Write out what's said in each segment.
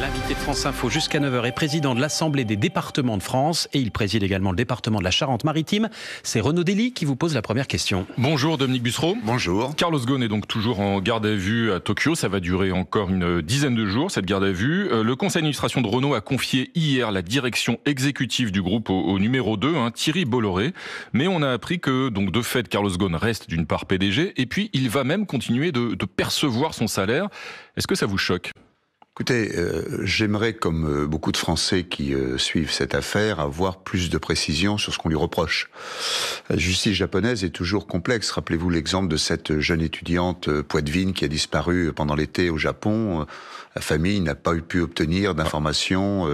L'invité de France Info jusqu'à 9h est président de l'Assemblée des départements de France et il préside également le département de la Charente-Maritime. C'est Renaud Dely qui vous pose la première question. Bonjour Dominique Bussereau. Bonjour. Carlos Ghosn est donc toujours en garde à vue à Tokyo. Ça va durer encore une dizaine de jours, cette garde à vue. Le conseil d'administration de Renault a confié hier la direction exécutive du groupe au numéro 2, Thierry Bolloré. Mais on a appris que, donc, de fait, Carlos Ghosn reste d'une part PDG et puis il va même continuer de percevoir son salaire. Est-ce que ça vous choque ? Écoutez, j'aimerais, comme beaucoup de Français qui suivent cette affaire, avoir plus de précision sur ce qu'on lui reproche. La justice japonaise est toujours complexe. Rappelez-vous l'exemple de cette jeune étudiante Poitevine qui a disparu pendant l'été au Japon. La famille n'a pas pu obtenir d'informations,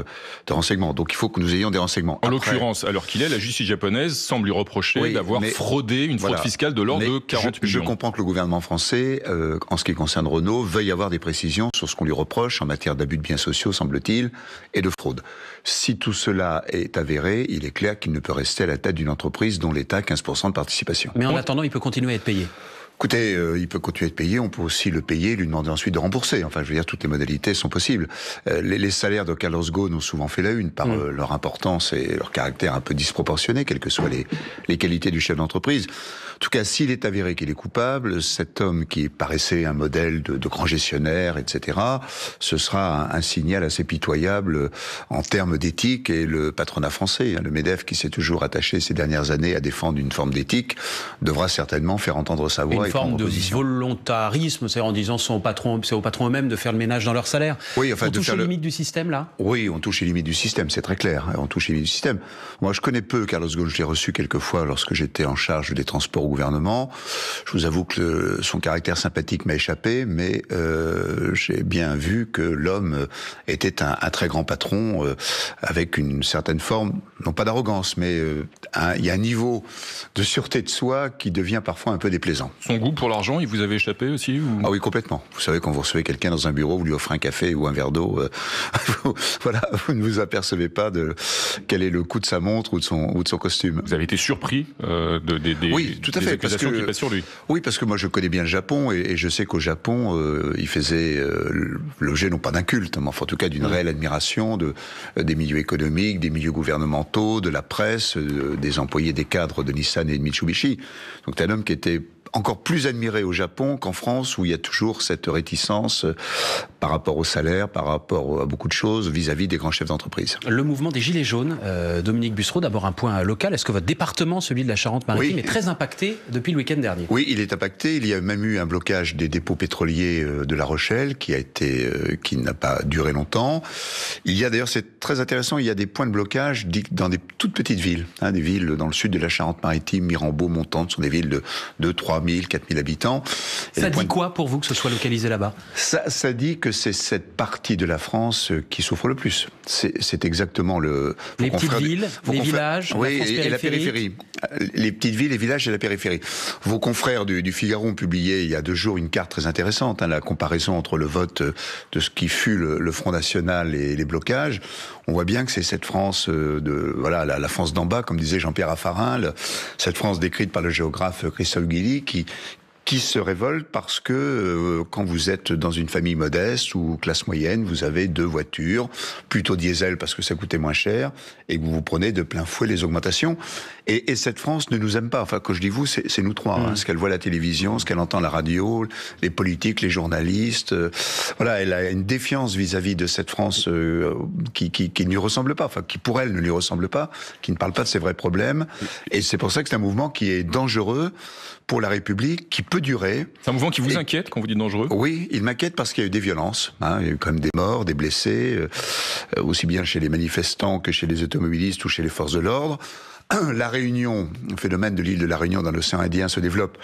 de renseignements. Donc il faut que nous ayons des renseignements. En l'occurrence, alors qu'il est, la justice japonaise semble lui reprocher d'avoir fraudé une fraude fiscale de l'ordre de 40 millions. Je comprends que le gouvernement français, en ce qui concerne Renault, veuille avoir des précisions sur ce qu'on lui reproche en matière d'abus de biens sociaux, semble-t-il, et de fraude. Si tout cela est avéré, il est clair qu'il ne peut rester à la tête d'une entreprise dont l'État a 15% de participation. Mais en attendant, il peut continuer à être payé. Écoutez, il peut continuer de payer, on peut aussi le payer, lui demander ensuite de rembourser. Enfin, je veux dire, toutes les modalités sont possibles. Les salaires de Carlos Ghosn ont souvent fait la une par leur importance et leur caractère un peu disproportionné, quelles que soient les qualités du chef d'entreprise. En tout cas, s'il est avéré qu'il est coupable, cet homme qui paraissait un modèle de grand gestionnaire, etc., ce sera un signal assez pitoyable en termes d'éthique. Et le patronat français, le MEDEF, qui s'est toujours attaché ces dernières années à défendre une forme d'éthique, devra certainement faire entendre sa voix. Une forme de volontarisme, c'est en disant c'est aux patrons eux-mêmes de faire le ménage dans leur salaire. Oui, enfin, on touche aux limites du système, là ? Oui, on touche les limites du système, c'est très clair. On touche les limites du système. Moi, je connais peu Carlos Ghosn, je l'ai reçu quelques fois lorsque j'étais en charge des transports au gouvernement. Je vous avoue que son caractère sympathique m'a échappé, mais j'ai bien vu que l'homme était un très grand patron, avec une certaine forme, non pas d'arrogance, mais il y a un niveau de sûreté de soi qui devient parfois un peu déplaisant. Son goût pour l'argent, il vous avait échappé aussi ou... Ah oui, complètement. Vous savez, quand vous recevez quelqu'un dans un bureau, vous lui offrez un café ou un verre d'eau, voilà, vous ne vous apercevez pas de quel est le coût de sa montre ou de son costume. Vous avez été surpris oui, tout à fait, parce que, qui pèsent sur lui. Oui, parce que moi je connais bien le Japon et je sais qu'au Japon, il faisait l'objet non pas d'un culte, mais enfin, en tout cas d'une réelle admiration des milieux économiques, des milieux gouvernementaux, de la presse, des employés, des cadres de Nissan et de Mitsubishi. Donc c'est un homme qui était encore plus admiré au Japon qu'en France, où il y a toujours cette réticence par rapport au salaire, par rapport à beaucoup de choses vis-à-vis des grands chefs d'entreprise. Le mouvement des Gilets jaunes, Dominique Bussereau, d'abord un point local. Est-ce que votre département, celui de la Charente-Maritime, est très impacté depuis le week-end dernier ? Oui, il est impacté. Il y a même eu un blocage des dépôts pétroliers de La Rochelle qui n'a pas duré longtemps. Il y a d'ailleurs, c'est très intéressant, il y a des points de blocage dans des toutes petites villes, des villes dans le sud de la Charente-Maritime, Mirambeau, Montante, sont des villes de 2, 3 000, 4 000 habitants. Et ça dit quoi pour vous que ce soit localisé là-bas ? Ça dit que c'est cette partie de la France qui souffre le plus. C'est exactement les petites villes, les villages, oui, et la périphérie. Les petites villes, les villages et la périphérie. Vos confrères du Figaro ont publié il y a 2 jours une carte très intéressante, la comparaison entre le vote de ce qui fut le Front National et les blocages. On voit bien que c'est cette France la France d'en bas, comme disait Jean-Pierre Raffarin, cette France décrite par le géographe Christophe Guilly, qui se révolte parce que quand vous êtes dans une famille modeste ou classe moyenne, vous avez 2 voitures, plutôt diesel parce que ça coûtait moins cher, et que vous prenez de plein fouet les augmentations. Et cette France ne nous aime pas. Enfin, quand je dis vous, c'est nous trois. Ce qu'elle voit à la télévision, ce qu'elle entend à la radio, les politiques, les journalistes. Voilà, elle a une défiance vis-à-vis de cette France qui ne lui ressemble pas. Enfin, qui pour elle ne lui ressemble pas, qui ne parle pas de ses vrais problèmes. Et c'est pour ça que c'est un mouvement qui est dangereux pour la République, qui peut durer. C'est un mouvement qui vous inquiète quand vous dites dangereux ? Oui, il m'inquiète parce qu'il y a eu des violences. Il y a eu quand même des morts, des blessés, aussi bien chez les manifestants que chez les automobilistes ou chez les forces de l'ordre. La Réunion, le phénomène de l'île de la Réunion dans l'océan Indien se développe.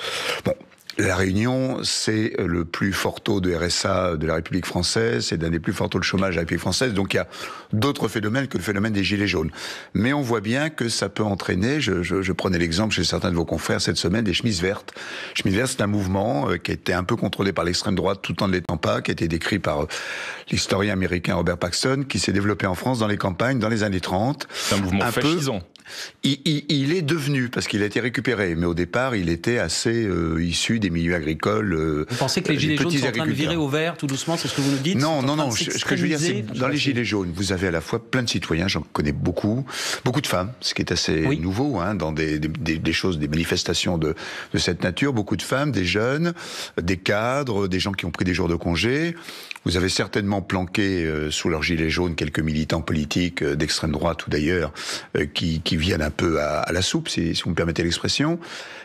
Bon, la Réunion, c'est le plus fort taux de RSA de la République française, c'est l'un des plus forts taux de chômage de la République française, donc il y a d'autres phénomènes que le phénomène des gilets jaunes. Mais on voit bien que ça peut entraîner, je prenais l'exemple chez certains de vos confrères cette semaine, des chemises vertes. Chemises vertes, c'est un mouvement qui a été un peu contrôlé par l'extrême droite tout en ne l'étant pas, qui a été décrit par l'historien américain Robert Paxton, qui s'est développé en France dans les campagnes dans les années 30. C'est un mouvement fascisant. Il est devenu, parce qu'il a été récupéré, mais au départ, il était assez issu des milieux agricoles. Vous pensez que les gilets jaunes sont en train de virer au vert tout doucement, c'est ce que vous nous dites? Non. Ce que je veux dire, c'est que dans les gilets jaunes, vous avez à la fois plein de citoyens, j'en connais beaucoup de femmes, ce qui est assez nouveau, dans des choses, des manifestations de cette nature, beaucoup de femmes, des jeunes, des cadres, des gens qui ont pris des jours de congé. Vous avez certainement planqué sous leurs gilets jaunes quelques militants politiques d'extrême droite ou d'ailleurs qui viennent un peu à la soupe, si vous me permettez l'expression.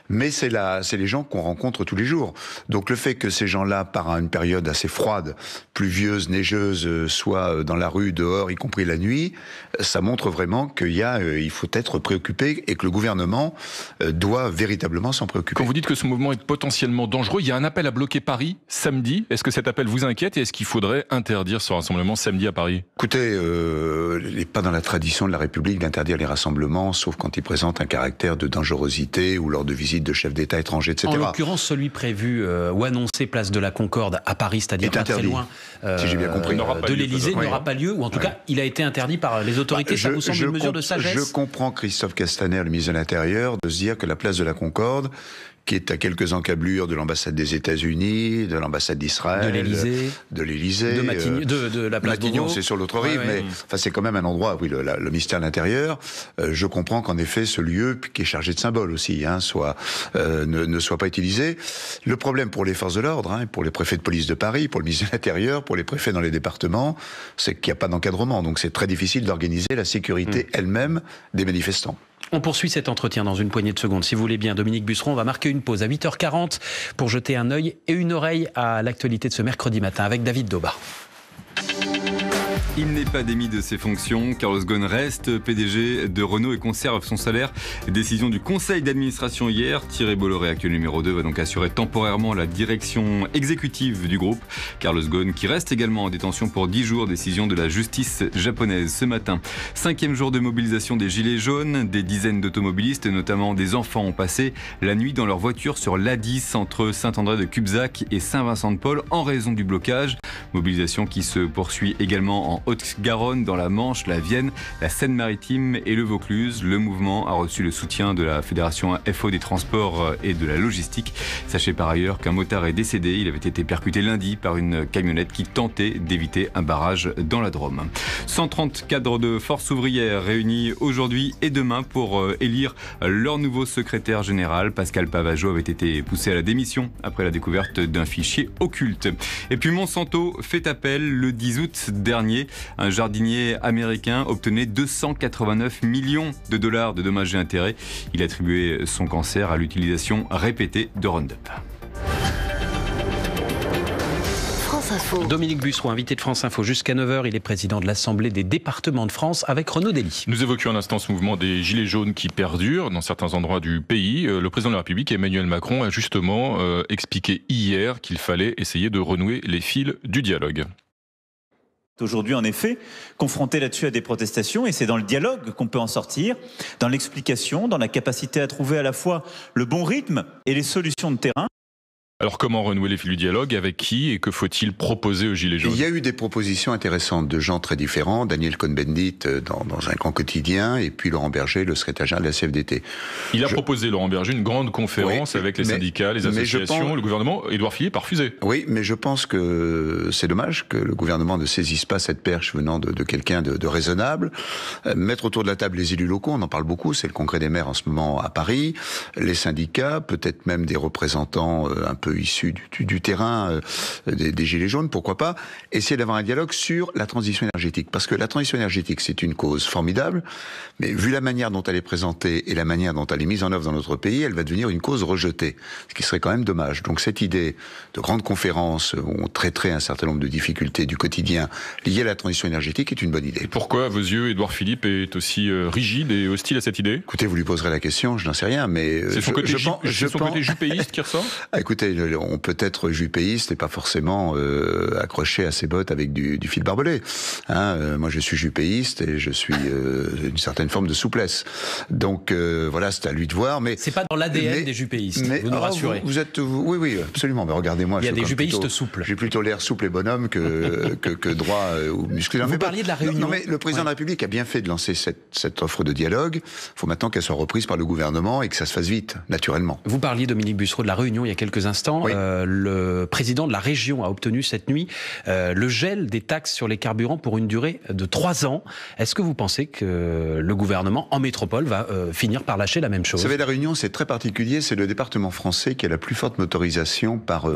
Mais c'est les gens qu'on rencontre tous les jours. Donc le fait que ces gens-là, par une période assez froide, pluvieuse, neigeuse, soient dans la rue, dehors, y compris la nuit, ça montre vraiment il faut être préoccupé et que le gouvernement doit véritablement s'en préoccuper. Quand vous dites que ce mouvement est potentiellement dangereux, il y a un appel à bloquer Paris samedi. Est-ce que cet appel vous inquiète et est-ce qu'il faudrait interdire ce rassemblement samedi à Paris? Écoutez, il n'est pas dans la tradition de la République d'interdire les rassemblements, sauf quand ils présentent un caractère de dangerosité ou lors de visites de chefs d'État étrangers, etc. En l'occurrence, celui prévu ou annoncé place de la Concorde à Paris, c'est-à-dire pas très loin si j'ai bien compris, de l'Élysée, n'aura pas lieu, ou en tout cas, il a été interdit par les autorités. Ça vous semble une mesure de sagesse? Je comprends Christophe Castaner, le ministre de l'Intérieur, de se dire que la place de la Concorde, qui est à quelques encablures de l'ambassade des États-Unis, de l'ambassade d'Israël, de l'Élysée, de la place Matignon, c'est sur l'autre rive, mais c'est quand même un endroit, le ministère de l'Intérieur. Je comprends qu'en effet, ce lieu, qui est chargé de symboles aussi, ne soit pas utilisé. Le problème pour les forces de l'ordre, pour les préfets de police de Paris, pour le ministère de l'Intérieur, pour les préfets dans les départements, c'est qu'il n'y a pas d'encadrement, donc c'est très difficile d'organiser la sécurité elle-même des manifestants. On poursuit cet entretien dans une poignée de secondes. Si vous voulez bien, Dominique Busseron, on va marquer une pause à 8h40 pour jeter un œil et une oreille à l'actualité de ce mercredi matin avec David Daubin. Il n'est pas démis de ses fonctions. Carlos Ghosn reste PDG de Renault et conserve son salaire. Décision du conseil d'administration hier. Thierry Bolloré, actuel numéro 2, va donc assurer temporairement la direction exécutive du groupe. Carlos Ghosn qui reste également en détention pour 10 jours. Décision de la justice japonaise ce matin. 5e jour de mobilisation des Gilets jaunes. Des dizaines d'automobilistes, notamment des enfants, ont passé la nuit dans leur voiture sur l'A10 entre Saint-André de Cubzac et Saint-Vincent-de-Paul en raison du blocage. Mobilisation qui se poursuit également en Haute-Garonne, dans la Manche, la Vienne, la Seine-Maritime et le Vaucluse. Le mouvement a reçu le soutien de la Fédération FO des transports et de la logistique. Sachez par ailleurs qu'un motard est décédé. Il avait été percuté lundi par une camionnette qui tentait d'éviter un barrage dans la Drôme. 130 cadres de Force ouvrière réunis aujourd'hui et demain pour élire leur nouveau secrétaire général. Pascal Pavageau avait été poussé à la démission après la découverte d'un fichier occulte. Et puis Monsanto fait appel le 10 août dernier. Un jardinier américain obtenait 289 millions de dollars de dommages et intérêts. Il attribuait son cancer à l'utilisation répétée de Roundup. Dominique Busseron, invité de France Info jusqu'à 9h. Il est président de l'Assemblée des départements de France avec Renaud Dely. Nous évoquions un instant ce mouvement des Gilets jaunes qui perdure dans certains endroits du pays. Le président de la République, Emmanuel Macron, a justement expliqué hier qu'il fallait essayer de renouer les fils du dialogue. Aujourd'hui, en effet, confronté là-dessus à des protestations, et c'est dans le dialogue qu'on peut en sortir, dans l'explication, dans la capacité à trouver à la fois le bon rythme et les solutions de terrain. Alors comment renouer les fils du dialogue? Avec qui? Et que faut-il proposer aux Gilets jaunes? Il y a eu des propositions intéressantes de gens très différents. Daniel Cohn-Bendit dans un grand quotidien, et puis Laurent Berger, le secrétaire général de la CFDT. Il a proposé, Laurent Berger, une grande conférence avec les syndicats, les associations. Le gouvernement, Édouard Philippe, a refusé. Oui, mais je pense que c'est dommage que le gouvernement ne saisisse pas cette perche venant de quelqu'un de raisonnable. Mettre autour de la table les élus locaux, on en parle beaucoup, c'est le congrès des maires en ce moment à Paris, les syndicats, peut-être même des représentants un peu issus du terrain des Gilets jaunes, pourquoi pas, essayer d'avoir un dialogue sur la transition énergétique. Parce que la transition énergétique, c'est une cause formidable, mais vu la manière dont elle est présentée et la manière dont elle est mise en œuvre dans notre pays, elle va devenir une cause rejetée, ce qui serait quand même dommage. Donc cette idée de grande conférence où on traiterait un certain nombre de difficultés du quotidien liées à la transition énergétique est une bonne idée. Et pourquoi, à vos yeux, Édouard Philippe est aussi rigide et hostile à cette idée? Écoutez, vous lui poserez la question, je n'en sais rien, mais... C'est son côté jupéiste qui ressort? Écoutez, on peut être jupéiste et pas forcément accroché à ses bottes avec du fil barbelé. Moi, je suis jupéiste et je suis une certaine forme de souplesse. Donc voilà, c'est à lui de voir. Mais c'est pas dans l'ADN des jupéistes. Vous nous rassurez. Oui, absolument. Mais regardez-moi. Il y a des jupéistes souples. J'ai plutôt l'air souple et bonhomme que droit ou musclé. Vous parliez de la Réunion. Non, mais le président de la République a bien fait de lancer cette offre de dialogue. Il faut maintenant qu'elle soit reprise par le gouvernement et que ça se fasse vite, naturellement. Vous parliez, Dominique Bussereau, de la Réunion il y a quelques instants. Oui. Le président de la région a obtenu cette nuit le gel des taxes sur les carburants pour une durée de 3 ans. Est-ce que vous pensez que le gouvernement en métropole va finir par lâcher la même chose? Vous savez, la Réunion, c'est très particulier. C'est le département français qui a la plus forte motorisation par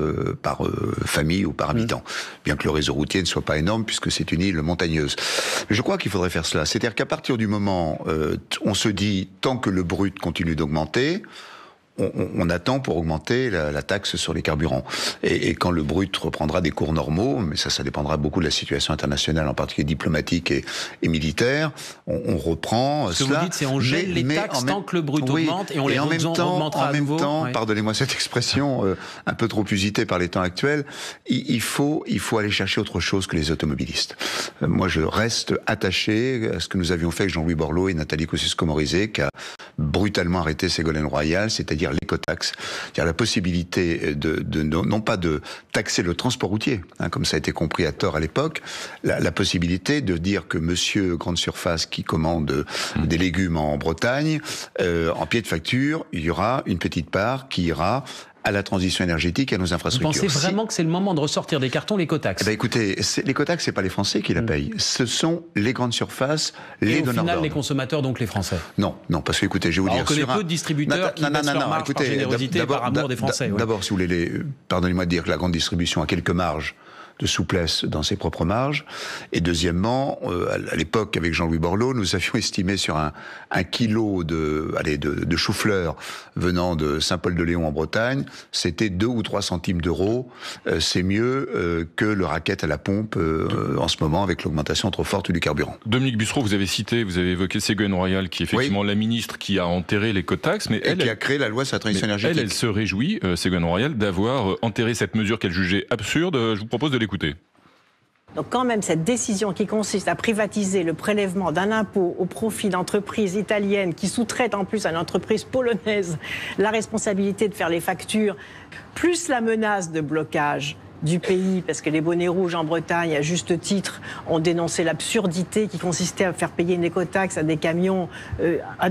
famille ou par habitant. Bien que le réseau routier ne soit pas énorme puisque c'est une île montagneuse. Mais je crois qu'il faudrait faire cela. C'est-à-dire qu'à partir du moment on se dit, tant que le brut continue d'augmenter, on attend pour augmenter la taxe sur les carburants. Et quand le brut reprendra des cours normaux, mais ça dépendra beaucoup de la situation internationale, en particulier diplomatique et militaire, on reprend Ce que vous dites, c'est on gèle les taxes tant que le brut augmente et on les augmentera à nouveau. En même temps, pardonnez-moi cette expression un peu trop usitée par les temps actuels, il faut aller chercher autre chose que les automobilistes. Moi, je reste attaché à ce que nous avions fait avec Jean-Louis Borloo et Nathalie Kosciusko-Morizet, qui a brutalement arrêté Ségolène Royal, c'est-à-dire l'écotaxe, c'est-à-dire la possibilité non pas de taxer le transport routier, comme ça a été compris à tort à l'époque, la possibilité de dire que monsieur grande surface qui commande des légumes en Bretagne, en pied de facture, il y aura une petite part qui ira à la transition énergétique et à nos infrastructures. Vous pensez vraiment que c'est le moment de ressortir des cartons l'écotaxe? Écoutez, l'écotaxe, c'est pas les Français qui la payent. Ce sont les grandes surfaces, les donneurs d'ordre. Et au final, les consommateurs, donc les Français? Non, parce que écoutez, je vais vous dire... On connaît peu de distributeurs qui baissent leur marge par générosité et par amour des Français. D'abord, si vous voulez, pardonnez-moi de dire que la grande distribution a quelques marges de souplesse dans ses propres marges. Et deuxièmement, à l'époque, avec Jean-Louis Borloo, nous avions estimé sur un kilo de chou-fleur venant de Saint-Paul-de-Léon en Bretagne, c'était 2 ou 3 centimes d'euros. C'est mieux que le racket à la pompe en ce moment avec l'augmentation trop forte du carburant. Dominique Bussereau, vous avez évoqué Ségolène Royal, qui est effectivement la ministre qui a enterré l'écotaxe, mais qui a créé la loi sur la transition énergétique. Elle se réjouit, Ségolène Royal, d'avoir enterré cette mesure qu'elle jugeait absurde. Je vous propose de l'écouter. Donc quand même cette décision qui consiste à privatiser le prélèvement d'un impôt au profit d'entreprises italiennes qui sous-traitent en plus à une entreprise polonaise la responsabilité de faire les factures, plus la menace de blocage du pays, parce que les bonnets rouges en Bretagne, à juste titre, ont dénoncé l'absurdité qui consistait à faire payer une écotaxe à des camions à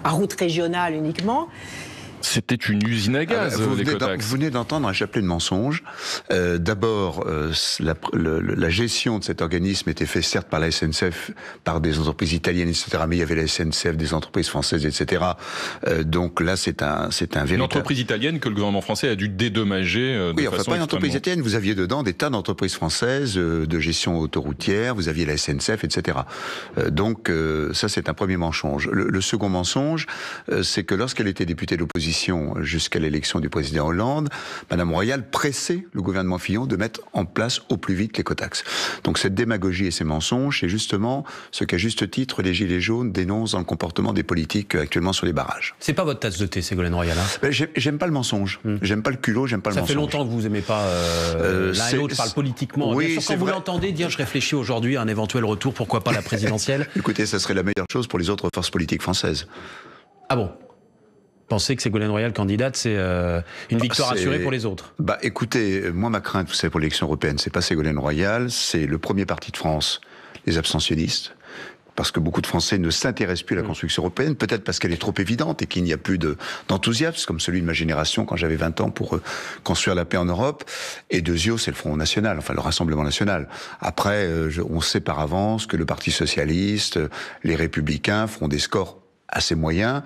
route régionale uniquement. C'était une usine à gaz, l'écotaxe. Vous venez d'entendre un chapelet de mensonges. D'abord, la gestion de cet organisme était faite certes par la SNCF, par des entreprises italiennes, etc. Mais il y avait la SNCF, des entreprises françaises, etc. Donc là, c'est un véritable... Une entreprise italienne que le gouvernement français a dû dédommager de façon pas une entreprise italienne. Vous aviez dedans des tas d'entreprises françaises de gestion autoroutière. Vous aviez la SNCF, etc. Donc ça, c'est un premier mensonge. Le second mensonge, c'est que lorsqu'elle était députée de l'opposition jusqu'à l'élection du président Hollande, Madame Royal pressait le gouvernement Fillon de mettre en place au plus vite l'écotaxe. Donc cette démagogie et ces mensonges, c'est justement ce qu'à juste titre les Gilets jaunes dénoncent dans le comportement des politiques actuellement sur les barrages. C'est pas votre tasse de thé, Ségolène Royal, hein? J'aime pas le mensonge. J'aime pas le culot, j'aime pas le mensonge. Ça fait longtemps que vous aimez pas l'un et l'autre parle politiquement. Oui, bien sûr, quand vous l'entendez dire je réfléchis aujourd'hui à un éventuel retour, pourquoi pas la présidentielle. Écoutez, ça serait la meilleure chose pour les autres forces politiques françaises. Ah bon? Pensez que Ségolène Royal candidate, c'est une victoire assurée pour les autres? Écoutez, moi ma crainte, vous savez, pour l'élection européenne, c'est pas Ségolène Royal, c'est le premier parti de France, les abstentionnistes. Parce que beaucoup de Français ne s'intéressent plus à la construction européenne, peut-être parce qu'elle est trop évidente et qu'il n'y a plus d'enthousiasme, comme celui de ma génération quand j'avais 20 ans pour construire la paix en Europe. Et deuxièmement, c'est le Front National, enfin le Rassemblement National. Après, on sait par avance que le Parti Socialiste, les Républicains feront des scores assez moyens,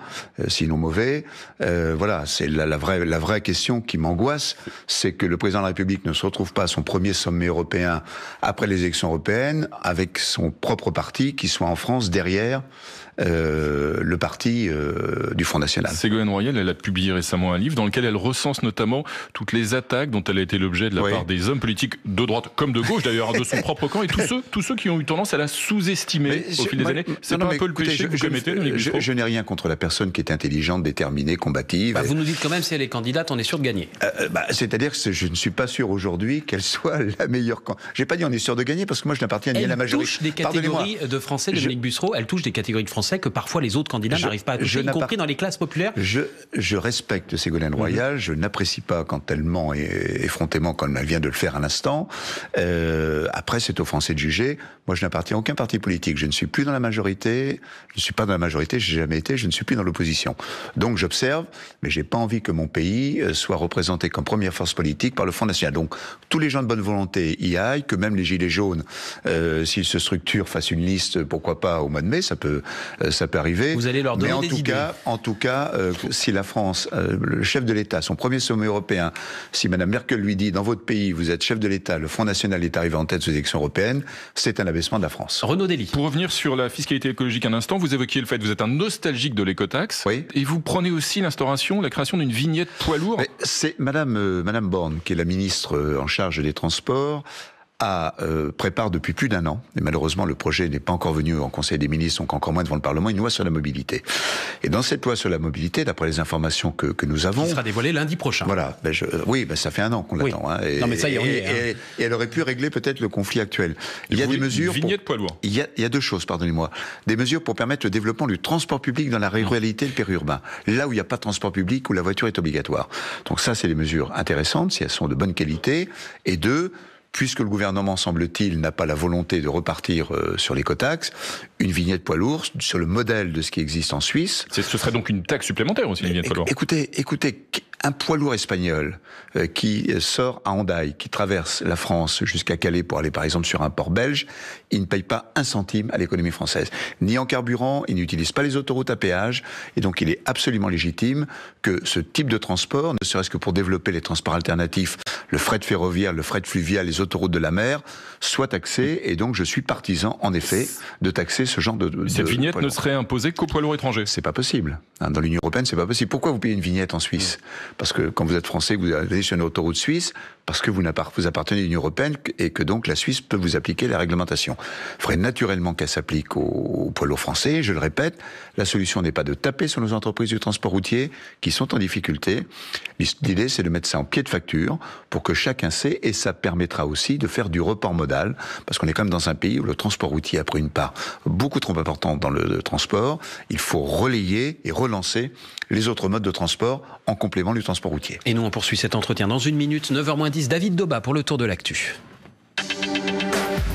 sinon mauvais. Voilà, c'est la vraie question qui m'angoisse, c'est que le président de la République ne se retrouve pas à son premier sommet européen après les élections européennes avec son propre parti qui soit en France derrière le parti du Front National. Ségolène Royal, elle a publié récemment un livre dans lequel elle recense notamment toutes les attaques dont elle a été l'objet de la part des hommes politiques de droite comme de gauche d'ailleurs, de son propre camp, et tous ceux qui ont eu tendance à la sous-estimer au fil des années. C'est pas un peu le péché que vous commettez, Dominique Bussereau ? Je n'ai rien contre la personne qui est intelligente, déterminée, combative. Vous nous dites quand même, si elle est candidate, on est sûr de gagner. C'est-à-dire que je ne suis pas sûr aujourd'hui qu'elle soit la meilleure. J'ai pas dit on est sûr de gagner parce que moi je n'appartiens ni à la majorité. Elle touche des catégories de Français, Dominique Bussereau, elle touche des catégories de Français que parfois les autres candidats n'arrivent pas à toucher, y compris dans les classes populaires. Je respecte Ségolène Royal, je n'apprécie pas quand elle ment effrontément comme elle vient de le faire à l'instant. Après, c'est aux Français de juger. Moi, je n'appartiens à aucun parti politique. Je ne suis plus dans la majorité. Je ne suis pas dans la majorité. J'ai jamais été. Je ne suis plus dans l'opposition. Donc, j'observe, mais j'ai pas envie que mon pays soit représenté comme première force politique par le Front National. Donc, tous les gens de bonne volonté y aillent, que même les Gilets jaunes, s'ils se structurent, fassent une liste, pourquoi pas au mois de mai, ça peut arriver. Vous allez leur donner des idées. En tout cas, si la France, le chef de l'État, son premier sommet européen, si Madame Merkel lui dit, dans votre pays, vous êtes chef de l'État, le Front National est arrivé en tête aux élections européennes, c'est un abaissement de la France. Renaud Dely. Pour revenir sur la fiscalité écologique un instant, vous évoquiez le fait que vous êtes un nostalgique de l'écotaxe. Oui. Et vous prenez aussi la création d'une vignette poids lourd. C'est Madame Borne, qui est la ministre en charge des Transports, prépare depuis plus d'1 an, et malheureusement le projet n'est pas encore venu en Conseil des ministres, donc encore moins devant le Parlement, une loi sur la mobilité. Et dans cette loi sur la mobilité, d'après les informations que nous avons... Qui sera dévoilée lundi prochain. Voilà, ça fait 1 an qu'on l'attend. Hein, non mais ça y est, on y est. Et elle aurait pu régler peut-être le conflit actuel. Il y a des mesures... Vignette poids lourd. Il y a 2 choses, pardonnez-moi. Des mesures pour permettre le développement du transport public dans la ruralité et le périurbain. Là où il n'y a pas de transport public, où la voiture est obligatoire. Donc ça, c'est des mesures intéressantes, si elles sont de bonne qualité. Et 2... puisque le gouvernement, semble-t-il, n'a pas la volonté de repartir sur l'écotaxe, une vignette poids lourd sur le modèle de ce qui existe en Suisse. Ce serait donc une taxe supplémentaire aussi, une vignette poids lourd. Écoutez, un poids lourd espagnol qui sort à Hendaye, qui traverse la France jusqu'à Calais pour aller par exemple sur un port belge, il ne paye pas 1 centime à l'économie française. Ni en carburant, il n'utilise pas les autoroutes à péage, et donc il est absolument légitime que ce type de transport, ne serait-ce que pour développer les transports alternatifs, le fret ferroviaire, le fret fluvial, les autoroutes de la mer, soit taxé, et donc je suis partisan, en effet, de taxer ce genre de Cette vignette ne serait imposée qu'aux poids lourds étrangers. C'est pas possible. Dans l'Union européenne, c'est pas possible. Pourquoi vous payez une vignette en Suisse ? Parce que quand vous êtes français, vous allez sur une autoroute suisse, parce que vous appartenez à l'Union européenne et que donc la Suisse peut vous appliquer la réglementation. Il faudrait naturellement qu'elle s'applique aux poids lourds français. Je le répète, la solution n'est pas de taper sur nos entreprises du transport routier qui sont en difficulté. L'idée, c'est de mettre ça en pied de facture pour que chacun sait, et ça permettra aussi de faire du report modal, parce qu'on est quand même dans un pays où le transport routier a pris une part beaucoup trop importante dans le transport. Il faut relayer et relancer les autres modes de transport en complément du transport routier. Et nous, on poursuit cet entretien dans 1 minute, 9h-10, David Doba pour le tour de l'actu.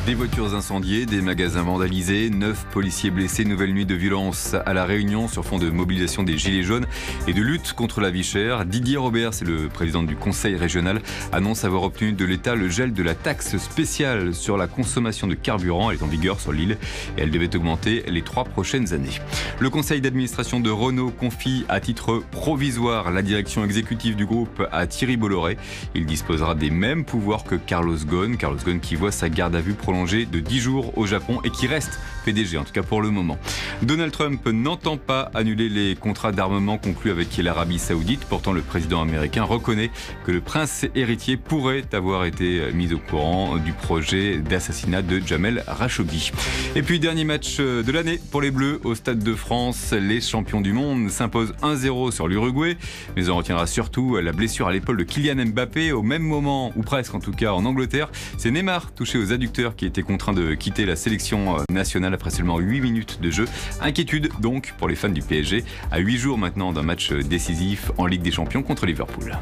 Des voitures incendiées, des magasins vandalisés, 9 policiers blessés, nouvelle nuit de violence à La Réunion sur fond de mobilisation des Gilets jaunes et de lutte contre la vie chère. Didier Robert, c'est le président du conseil régional, annonce avoir obtenu de l'État le gel de la taxe spéciale sur la consommation de carburant. Elle est en vigueur sur l'île et elle devait augmenter les 3 prochaines années. Le conseil d'administration de Renault confie à titre provisoire la direction exécutive du groupe à Thierry Bolloré. Il disposera des mêmes pouvoirs que Carlos Ghosn qui voit sa garde à vue prolongée de 10 jours au Japon et qui reste PDG, en tout cas pour le moment. Donald Trump n'entend pas annuler les contrats d'armement conclus avec l'Arabie Saoudite. Pourtant, le président américain reconnaît que le prince héritier pourrait avoir été mis au courant du projet d'assassinat de Jamel Khashoggi. Et puis, dernier match de l'année pour les Bleus au Stade de France. Les champions du monde s'imposent 1-0 sur l'Uruguay, mais on retiendra surtout la blessure à l'épaule de Kylian Mbappé au même moment, ou presque en tout cas en Angleterre. C'est Neymar, touché aux adducteurs, qui était contraint de quitter la sélection nationale après seulement 8 minutes de jeu. Inquiétude donc pour les fans du PSG, à 8 jours maintenant d'un match décisif en Ligue des Champions contre Liverpool.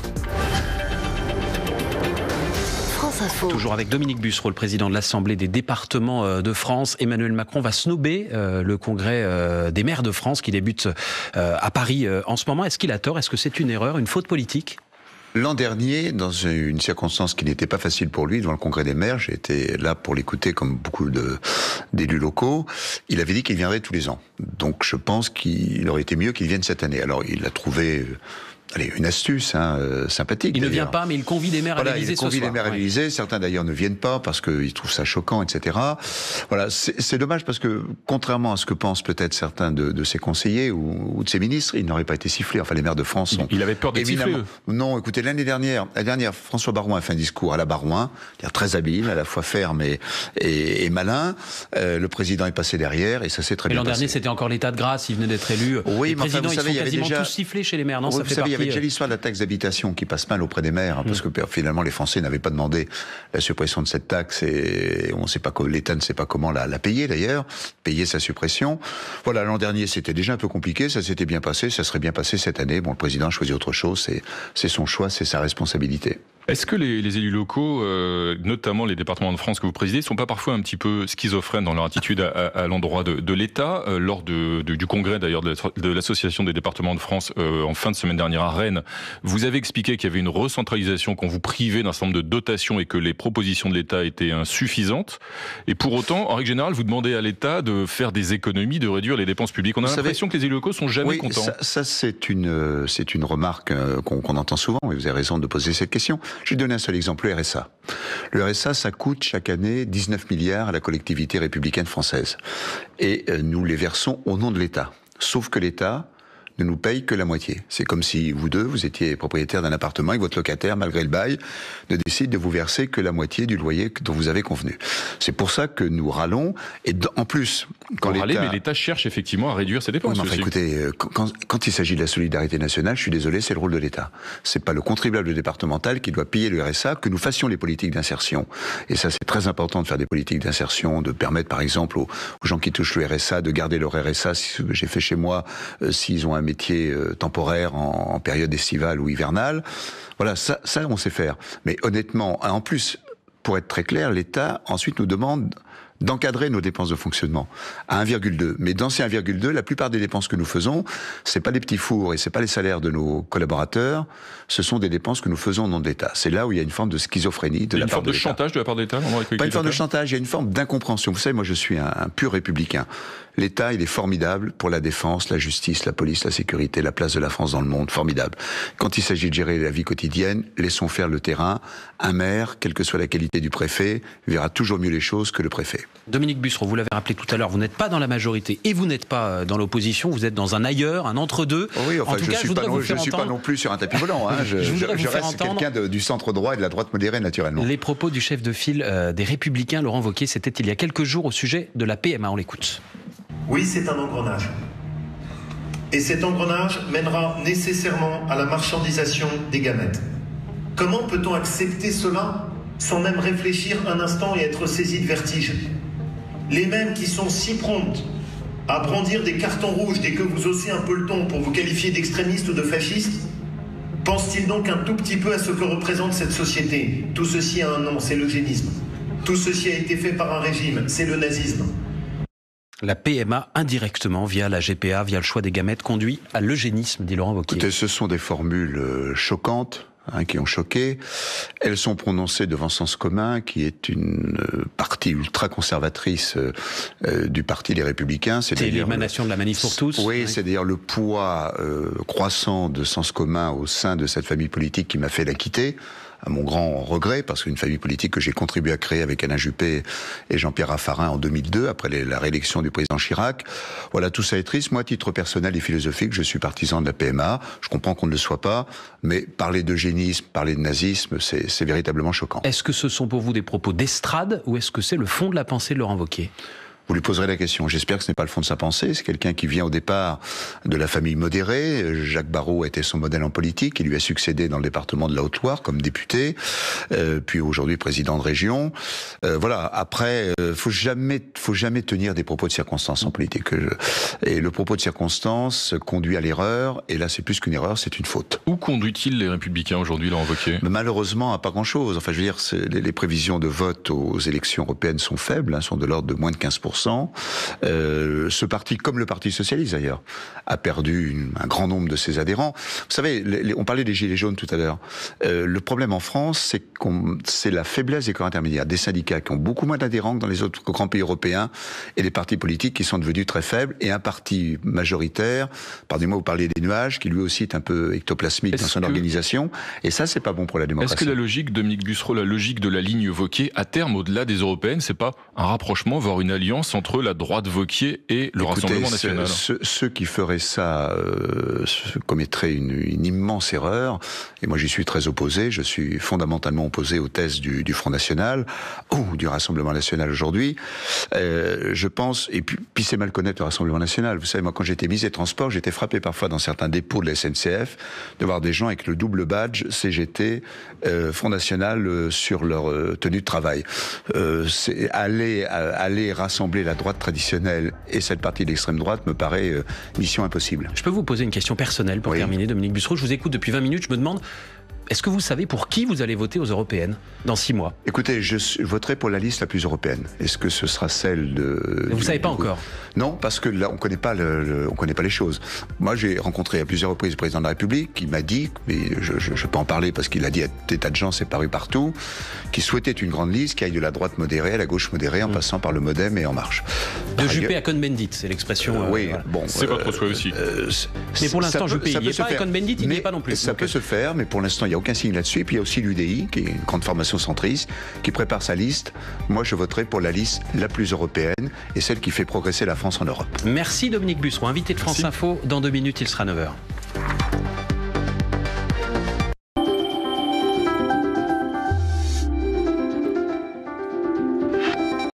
Toujours avec Dominique Bussereau, le président de l'Assemblée des départements de France. Emmanuel Macron va snober le congrès des maires de France qui débute à Paris en ce moment. Est-ce qu'il a tort ? Est-ce que c'est une erreur, une faute politique ? L'an dernier, dans une circonstance qui n'était pas facile pour lui, devant le congrès des maires, j'ai été là pour l'écouter comme beaucoup d'élus locaux, il avait dit qu'il viendrait tous les ans. Donc je pense qu'il aurait été mieux qu'il vienne cette année. Alors il a trouvé une astuce sympathique. Il ne vient pas, mais il convie des maires à l'Élysée ce soir. Il convie les maires à l'Élysée. Certains d'ailleurs ne viennent pas parce qu'ils trouvent ça choquant, etc. Voilà, c'est dommage parce que contrairement à ce que pensent peut-être certains de ses conseillers ou de ses ministres, il n'aurait pas été sifflé. Enfin, les maires de France sont... Il avait peur d'être sifflé. Non, écoutez, l'année dernière, François Baroin a fait un discours à la Baroin, très habile, à la fois ferme et malin. Le président est passé derrière et ça s'est très bien passé. L'an dernier, c'était encore l'état de grâce, il venait d'être élu. Oui, mais enfin, vous savez, il y avait déjà tous sifflés chez les maires, non? Vous savez, il y avait déjà l'histoire de la taxe d'habitation qui passe mal auprès des maires, parce que finalement les Français n'avaient pas demandé la suppression de cette taxe et on sait pas l'État ne sait pas comment la payer d'ailleurs, payer sa suppression. Voilà, l'an dernier c'était déjà un peu compliqué, ça s'était bien passé, ça serait bien passé cette année. Bon, le président a choisi autre chose, c'est son choix, c'est sa responsabilité. Est-ce que les élus locaux, notamment les départements de France que vous présidez, sont pas parfois un petit peu schizophrènes dans leur attitude à l'endroit de l'État? Lors du congrès d'ailleurs de l'association des départements de France en fin de semaine dernière à Rennes, vous avez expliqué qu'il y avait une recentralisation, qu'on vous privait d'un certain nombre de dotations et que les propositions de l'État étaient insuffisantes. Et pour autant, en règle générale, vous demandez à l'État de faire des économies, de réduire les dépenses publiques. On a l'impression que les élus locaux sont jamais contents. Ça c'est une remarque qu'on entend souvent, et vous avez raison de poser cette question. Je vais donner un seul exemple, le RSA. Le RSA, ça coûte chaque année 19 milliards à la collectivité républicaine française. Et nous les versons au nom de l'État. Sauf que l'État ne nous paye que la moitié. C'est comme si vous étiez propriétaire d'un appartement et que votre locataire, malgré le bail, ne décide de vous verser que la moitié du loyer dont vous avez convenu. C'est pour ça que nous râlons. Et en plus, mais l'État cherche effectivement à réduire ses dépenses. Oui, enfin, écoutez, quand il s'agit de la solidarité nationale, je suis désolé, c'est le rôle de l'État. C'est pas le contribuable départemental qui doit payer le RSA, que nous fassions les politiques d'insertion. Et ça, c'est très important de faire des politiques d'insertion, de permettre, par exemple, aux gens qui touchent le RSA de garder leur RSA. Ce que j'ai fait chez moi, s'ils ont un métier temporaire en période estivale ou hivernale. Voilà, ça on sait faire. Mais honnêtement, en plus, pour être très clair, l'État ensuite nous demande d'encadrer nos dépenses de fonctionnement à 1,2. Mais dans ces 1,2, la plupart des dépenses que nous faisons, c'est pas les petits fours et c'est pas les salaires de nos collaborateurs, ce sont des dépenses que nous faisons au nom de l'État. C'est là où il y a une forme de schizophrénie de la part de l'État. Une forme de chantage de la part de l'État? Pas une forme de chantage, il y a une forme d'incompréhension. Vous savez, moi je suis un pur républicain. L'État, il est formidable pour la défense, la justice, la police, la sécurité, la place de la France dans le monde, formidable. Quand il s'agit de gérer la vie quotidienne, laissons faire le terrain. Un maire, quelle que soit la qualité du préfet, verra toujours mieux les choses que le préfet. Dominique Bussereau, vous l'avez rappelé tout à l'heure, vous n'êtes pas dans la majorité et vous n'êtes pas dans l'opposition, vous êtes dans un ailleurs, un entre-deux. Oui, enfin, je ne suis pas non plus sur un tapis volant. Hein. Je reste quelqu'un du centre droit et de la droite modérée, naturellement. Les propos du chef de file des Républicains, Laurent Wauquiez, c'était il y a quelques jours au sujet de la PMA. On l'écoute. Oui, c'est un engrenage. Et cet engrenage mènera nécessairement à la marchandisation des gamètes. Comment peut-on accepter cela sans même réfléchir un instant et être saisi de vertige? Les mêmes qui sont si promptes à brandir des cartons rouges dès que vous haussez un peu le ton pour vous qualifier d'extrémiste ou de fasciste, pensent-ils donc un tout petit peu à ce que représente cette société? Tout ceci a un nom, c'est l'eugénisme. Tout ceci a été fait par un régime, c'est le nazisme. La PMA, indirectement, via la GPA, via le choix des gamètes, conduit à l'eugénisme, dit Laurent Wauquiez. Écoutez, ce sont des formules choquantes, qui ont choqué. Elles sont prononcées devant Sens Commun, qui est une partie ultra-conservatrice du Parti des Républicains. C'est l'émanation de la Manif pour tous. Oui, c'est d'ailleurs le poids croissant de Sens Commun au sein de cette famille politique qui m'a fait la quitter, à mon grand regret, parce qu'une famille politique que j'ai contribué à créer avec Alain Juppé et Jean-Pierre Raffarin en 2002, après la réélection du président Chirac. Voilà, tout ça est triste. Moi, à titre personnel et philosophique, je suis partisan de la PMA. Je comprends qu'on ne le soit pas, mais parler d'eugénisme, parler de nazisme, c'est véritablement choquant. Est-ce que ce sont pour vous des propos d'estrade ou est-ce que c'est le fond de la pensée de Laurent Wauquiez ? Vous lui poserez la question. J'espère que ce n'est pas le fond de sa pensée. C'est quelqu'un qui vient au départ de la famille modérée. Jacques Barrot était son modèle en politique. Il lui a succédé dans le département de la Haute-Loire comme député, puis aujourd'hui président de région. Voilà. Après, faut jamais tenir des propos de circonstance en politique. Et le propos de circonstance conduit à l'erreur. Et là, c'est plus qu'une erreur, c'est une faute. Où conduit-il les Républicains aujourd'hui, Laurent Wauquiez ? Malheureusement, à pas grand-chose. Enfin, je veux dire, les prévisions de vote aux élections européennes sont faibles, sont de l'ordre de moins de 15%. 5%. Ce parti, comme le Parti socialiste d'ailleurs, a perdu un grand nombre de ses adhérents. Vous savez, on parlait des Gilets jaunes tout à l'heure. Le problème en France, c'est la faiblesse des corps intermédiaires, des syndicats qui ont beaucoup moins d'adhérents que dans les autres grands pays européens, et des partis politiques qui sont devenus très faibles, et un parti majoritaire, pardonnez-moi, vous parlez des nuages, qui lui aussi est un peu ectoplasmique dans son organisation, et ça, c'est pas bon pour la démocratie. Est-ce que la logique, Dominique Bussereau, la logique de la ligne Wauquiez, à terme, au-delà des européennes, c'est pas un rapprochement, voire une alliance entre la droite Wauquiez et le Rassemblement national? Ceux qui feraient ça commettraient une immense erreur, et moi j'y suis très opposé. Je suis fondamentalement opposé aux thèses du Front National ou du Rassemblement National aujourd'hui. Je pense, et puis c'est mal connaître le Rassemblement National. Vous savez, moi quand j'étais ministre des Transports, j'étais frappé parfois dans certains dépôts de la SNCF de voir des gens avec le double badge CGT, Front National sur leur tenue de travail. Aller rassembler la droite traditionnelle et cette partie de l'extrême droite me paraît mission impossible. Je peux vous poser une question personnelle pour terminer, Dominique Bussereau. Je vous écoute depuis 20 minutes, je me demande, est-ce que vous savez pour qui vous allez voter aux européennes dans 6 mois? Écoutez, je voterai pour la liste la plus européenne. Est-ce que ce sera celle de... Vous ne savez pas encore? Non, parce que là, on connaît pas les choses. Moi, j'ai rencontré à plusieurs reprises le président de la République qui m'a dit, mais je peux en parler parce qu'il a dit à des tas de gens, c'est paru partout, qu'il souhaitait une grande liste qui aille de la droite modérée à la gauche modérée en passant par le Modem et En Marche. De Juppé à Cohn-Bendit, c'est l'expression... oui, voilà. bon... C'est votre souhait aussi. Mais pour l'instant, Juppé, il n'y est pas, et Cohn-Bendit, il n'y est pas non plus. Ça peut se faire, mais pour l'instant, il n'y a aucun signe là-dessus. Et puis il y a aussi l'UDI, qui est une grande formation centriste, qui prépare sa liste. Moi, je voterai pour la liste la plus européenne et celle qui fait progresser la France en Europe. Merci Dominique Bussereau, invité de France Info. Dans 2 minutes, il sera 9h.